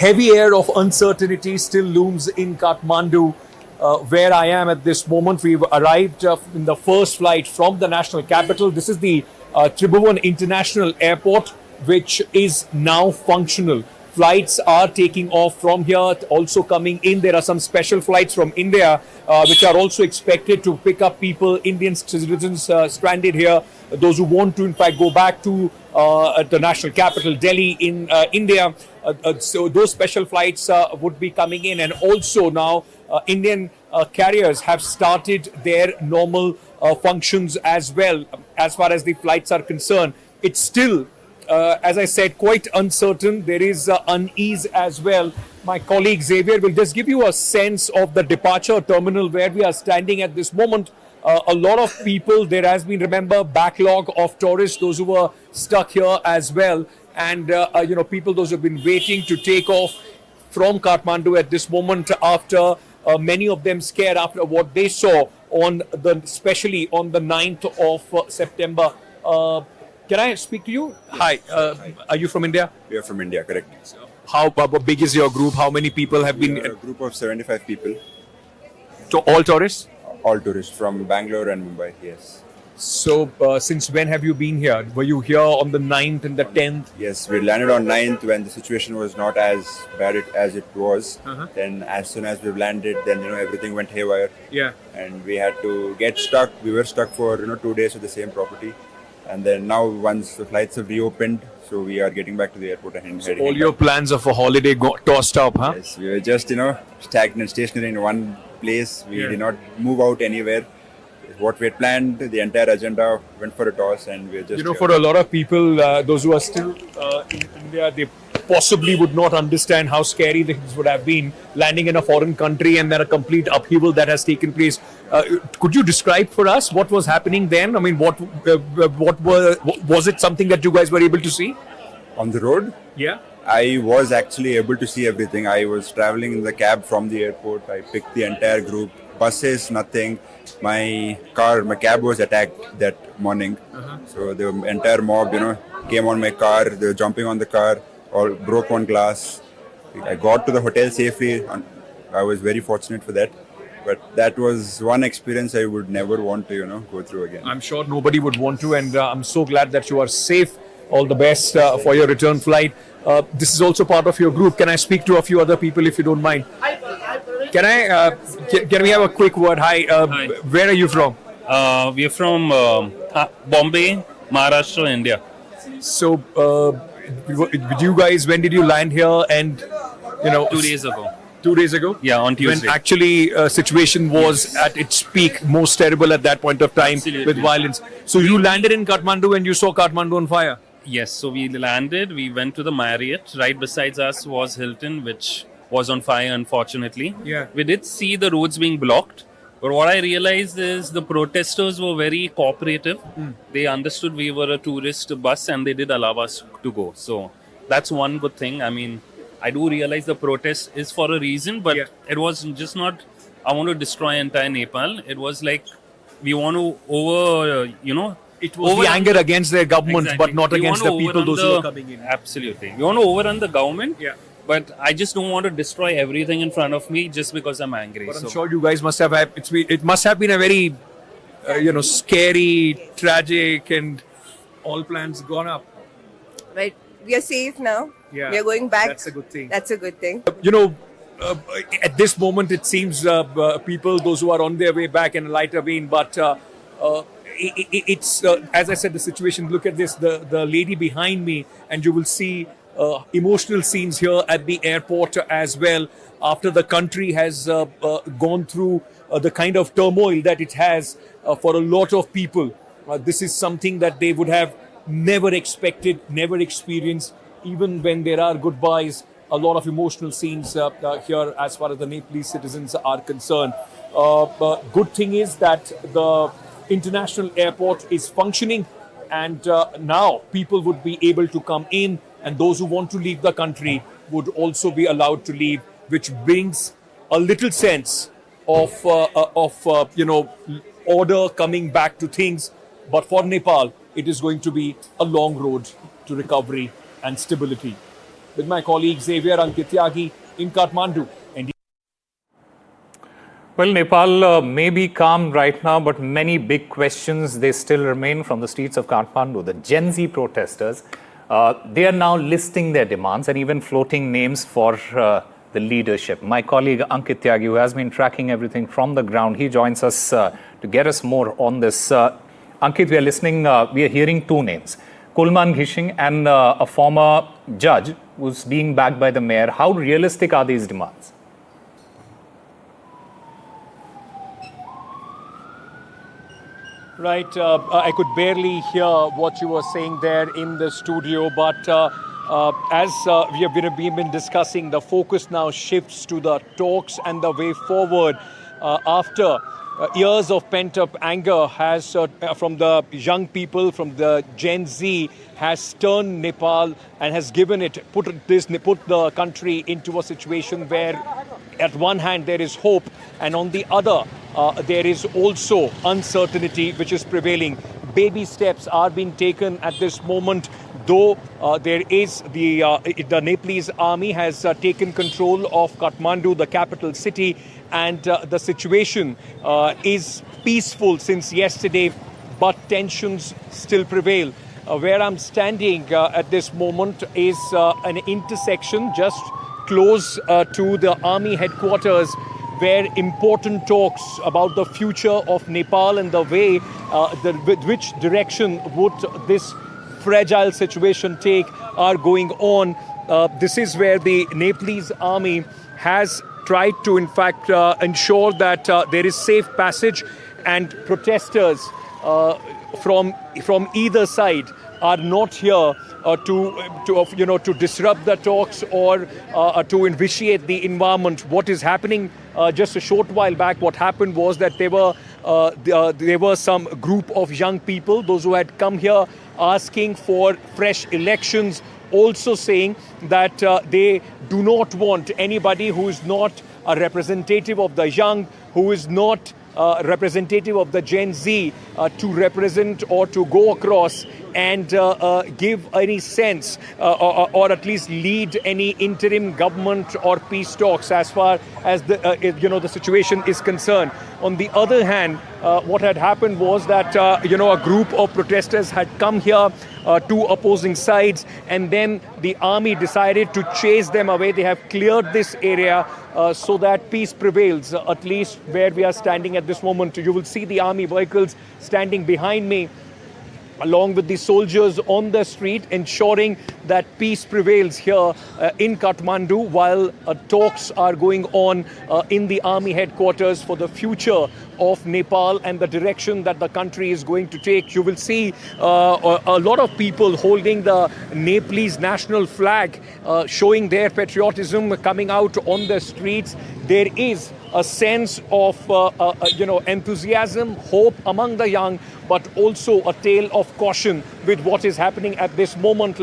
heavy air of uncertainty still looms in Kathmandu, where I am at this moment. We've arrived in the first flight from the national capital. This is the Tribhuvan International Airport, which is now functional. Flights are taking off from here, also coming in. There are some special flights from India, which are also expected to pick up people, Indian citizens stranded here, those who want to, in fact, go back to the national capital, Delhi, in India. So those special flights would be coming in. And also now, Indian carriers have started their normal functions as well. As far as the flights are concerned, it's still as I said, quite uncertain. There is unease as well. My colleague Xavier will just give you a sense of the departure terminal where we are standing at this moment. A lot of people, there has been, remember, backlog of tourists, those who were stuck here as well. And, people, those who have been waiting to take off from Kathmandu at this moment after many of them scared after what they saw especially on the 9th of September. Can I speak to you? Hi, are you from India? We are from India, correct. How big is your group? How many people have been? A group of 75 people. To all tourists? All tourists from Bangalore and Mumbai, yes. So, since when have you been here? Were you here on the 9th and the 10th? Yes, we landed on 9th when the situation was not as bad as it was. Then as soon as we landed, then everything went haywire. Yeah. And we had to get stuck. We were stuck for 2 days with the same property. And then now once the flights have reopened, so we are getting back to the airport and heading all your plans of a holiday tossed up, huh? Yes, we were just, stagnant, stationary in one place. We did not move out anywhere. What we had planned, the entire agenda went for a toss, and we were just... for a lot of people, those who are still in India, they possibly would not understand how scary things would have been landing in a foreign country and then a complete upheaval that has taken place. Could you describe for us what was happening then? I mean, was it something that you guys were able to see? On the road? Yeah. I was actually able to see everything. I was traveling in the cab from the airport. I picked the entire group. Buses, nothing. My cab was attacked that morning. So the entire mob, came on my car. They were jumping on the car. All broke one glass. I got to the hotel safely. I was very fortunate for that. But that was one experience I would never want to, go through again. I'm sure nobody would want to, and I'm so glad that you are safe. All the best for your return flight. This is also part of your group. Can I speak to a few other people if you don't mind? Can we have a quick word? Hi. Hi. Where are you from? We are from Bombay, Maharashtra, India. So, you guys, when did you land here? And 2 days ago. 2 days ago? Yeah, on Tuesday. When actually situation was at its peak, most terrible at that point of time. Absolutely. With violence. So you landed in Kathmandu and you saw Kathmandu on fire? Yes, so we landed, we went to the Marriott. Right besides us was Hilton, which was on fire, unfortunately. Yeah. We did see the roads being blocked. But what I realized is the protesters were very cooperative. They understood we were a tourist bus and they did allow us to go. So that's one good thing. I mean, I do realize the protest is for a reason, but it was just not, I want to destroy entire Nepal. It was like, we want to It was the anger against their government, Exactly. but not We against want the to people, those who overrun are coming in. Absolutely. We want to overrun the government. Yeah. But I just don't want to destroy everything in front of me just because I'm angry. But I'm sure you guys must have it must have been a very, scary, tragic, and all plans gone up. Right. We are safe now. Yeah. We are going back. That's a good thing. That's a good thing. At this moment, it seems people, those who are on their way back in a lighter vein, but it's, as I said, the situation, look at this, the lady behind me, and you will see emotional scenes here at the airport as well, after the country has gone through the kind of turmoil that it has for a lot of people. This is something that they would have never expected, never experienced, even when there are goodbyes. A lot of emotional scenes here as far as the Nepalese citizens are concerned. Good thing is that the international airport is functioning, and now people would be able to come in, and those who want to leave the country would also be allowed to leave, which brings a little sense of order coming back to things. But for Nepal, it is going to be a long road to recovery and stability. with my colleague Xavier Ankityagi in Kathmandu. Well, Nepal may be calm right now, but many big questions, they still remain from the streets of Kathmandu. The Gen Z protesters, they are now listing their demands and even floating names for the leadership. My colleague Ankit Tyagi, who has been tracking everything from the ground, he joins us to get us more on this. Ankit, we are listening, we are hearing two names, Kulman Ghishing and a former judge who's being backed by the mayor. How realistic are these demands? Right, I could barely hear what you were saying there in the studio, but as we've been discussing, the focus now shifts to the talks and the way forward after years of pent-up anger has from the young people, from the Gen Z, has turned Nepal and has put the country into a situation where at one hand there is hope and on the other there is also uncertainty which is prevailing. Baby steps are being taken at this moment, though there is the Nepalese army has taken control of Kathmandu, the capital city, and the situation is peaceful since yesterday, but tensions still prevail. Where I'm standing at this moment is an intersection just close to the army headquarters, where important talks about the future of Nepal and the way, which direction would this fragile situation take are going on. This is where the Nepalese army has tried to, in fact, ensure that there is safe passage, and protesters from either side are not here to disrupt the talks or to vitiate the environment. What is happening just a short while back? What happened was that there were some group of young people, those who had come here asking for fresh elections, also saying that they do not want anybody who is not a representative of the young, who is not representative of the Gen Z to represent or to go across and give any sense or at least lead any interim government or peace talks as far as the situation is concerned. On the other hand, what had happened was that a group of protesters had come here, two opposing sides, and then the army decided to chase them away. They have cleared this area so that peace prevails, at least where we are standing at this moment. You will see the army vehicles standing behind me, along with the soldiers on the street, ensuring that peace prevails here in Kathmandu while talks are going on in the army headquarters for the future of Nepal and the direction that the country is going to take. You will see a lot of people holding the Nepalese national flag, showing their patriotism, coming out on the streets. There is a sense of enthusiasm, hope among the young, but also a tale of caution with what is happening at this moment.